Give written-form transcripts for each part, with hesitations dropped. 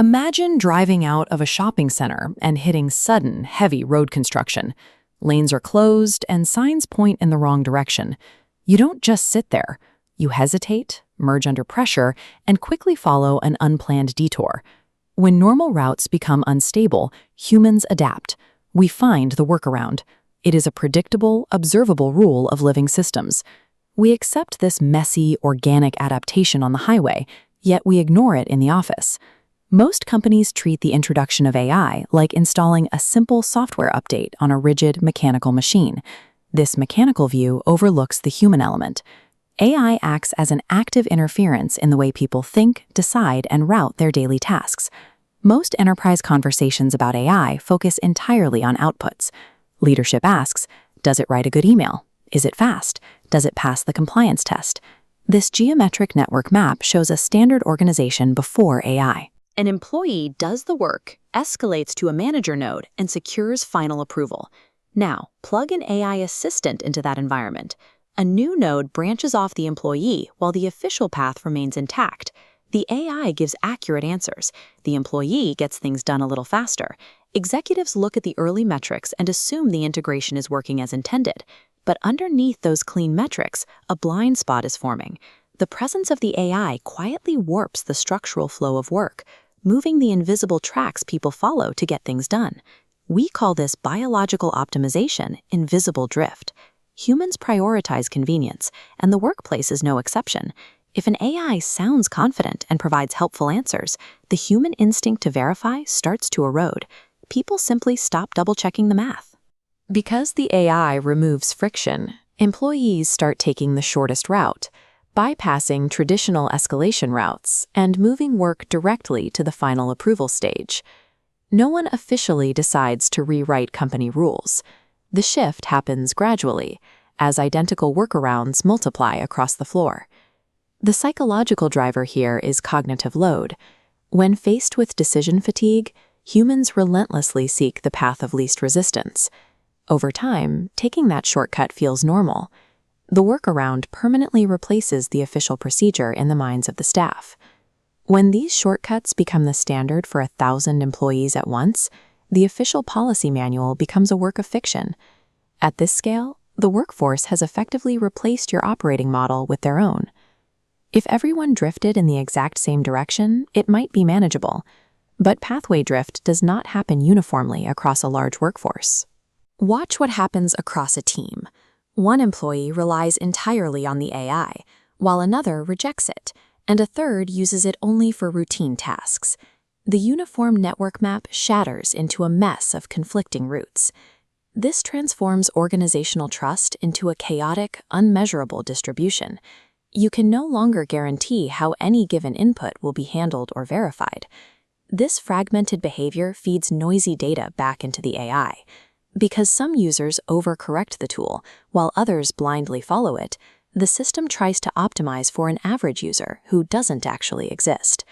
Imagine driving out of a shopping center and hitting sudden, heavy road construction. Lanes are closed and signs point in the wrong direction. You don't just sit there. You hesitate, merge under pressure, and quickly follow an unplanned detour. When normal routes become unstable, humans adapt. We find the workaround. It is a predictable, observable rule of living systems. We accept this messy, organic adaptation on the highway, yet we ignore it in the office. Most companies treat the introduction of AI like installing a simple software update on a rigid mechanical machine. This mechanical view overlooks the human element. AI acts as an active interference in the way people think, decide, and route their daily tasks. Most enterprise conversations about AI focus entirely on outputs. Leadership asks, does it write a good email? Is it fast? Does it pass the compliance test? This geometric network map shows a standard organization before AI. An employee does the work, escalates to a manager node, and secures final approval. Now, plug an AI assistant into that environment. A new node branches off the employee while the official path remains intact. The AI gives accurate answers. The employee gets things done a little faster. Executives look at the early metrics and assume the integration is working as intended. But underneath those clean metrics, a blind spot is forming. The presence of the AI quietly warps the structural flow of work, moving the invisible tracks people follow to get things done. We call this biological optimization, invisible drift. Humans prioritize convenience, and the workplace is no exception. If an AI sounds confident and provides helpful answers, the human instinct to verify starts to erode. People simply stop double-checking the math. Because the AI removes friction, employees start taking the shortest route, bypassing traditional escalation routes and moving work directly to the final approval stage. No one officially decides to rewrite company rules. The shift happens gradually, as identical workarounds multiply across the floor. The psychological driver here is cognitive load. When faced with decision fatigue, humans relentlessly seek the path of least resistance. Over time, taking that shortcut feels normal. The workaround permanently replaces the official procedure in the minds of the staff. When these shortcuts become the standard for 1,000 employees at once, the official policy manual becomes a work of fiction. At this scale, the workforce has effectively replaced your operating model with their own. If everyone drifted in the exact same direction, it might be manageable. But pathway drift does not happen uniformly across a large workforce. Watch what happens across a team. One employee relies entirely on the AI, while another rejects it, and a third uses it only for routine tasks. The uniform network map shatters into a mess of conflicting routes. This transforms organizational trust into a chaotic, unmeasurable distribution. You can no longer guarantee how any given input will be handled or verified. This fragmented behavior feeds noisy data back into the AI. Because some users overcorrect the tool, while others blindly follow it, the system tries to optimize for an average user who doesn't actually exist.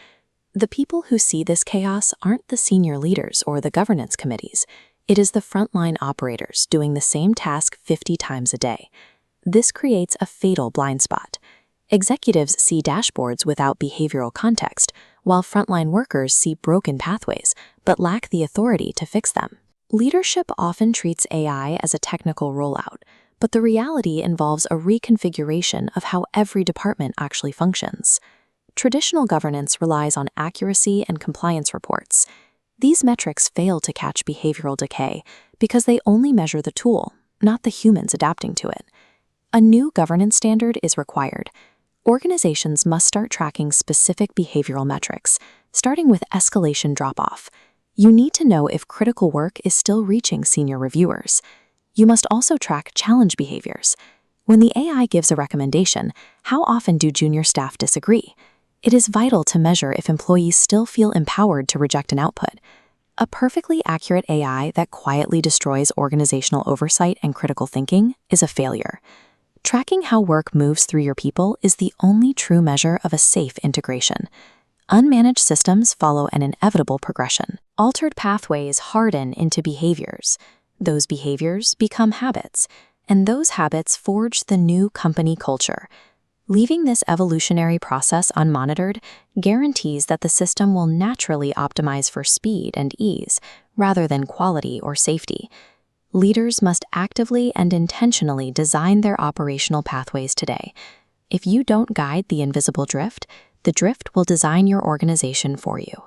The people who see this chaos aren't the senior leaders or the governance committees. It is the frontline operators doing the same task 50 times a day. This creates a fatal blind spot. Executives see dashboards without behavioral context, while frontline workers see broken pathways but lack the authority to fix them. Leadership often treats AI as a technical rollout, but the reality involves a reconfiguration of how every department actually functions. Traditional governance relies on accuracy and compliance reports. These metrics fail to catch behavioral decay because they only measure the tool, not the humans adapting to it. A new governance standard is required. Organizations must start tracking specific behavioral metrics, starting with escalation drop-off. You need to know if critical work is still reaching senior reviewers. You must also track challenge behaviors. When the AI gives a recommendation, how often do junior staff disagree? It is vital to measure if employees still feel empowered to reject an output. A perfectly accurate AI that quietly destroys organizational oversight and critical thinking is a failure. Tracking how work moves through your people is the only true measure of a safe integration. Unmanaged systems follow an inevitable progression. Altered pathways harden into behaviors. Those behaviors become habits, and those habits forge the new company culture. Leaving this evolutionary process unmonitored guarantees that the system will naturally optimize for speed and ease, rather than quality or safety. Leaders must actively and intentionally design their operational pathways today. If you don't guide the invisible drift, the drift will design your organization for you.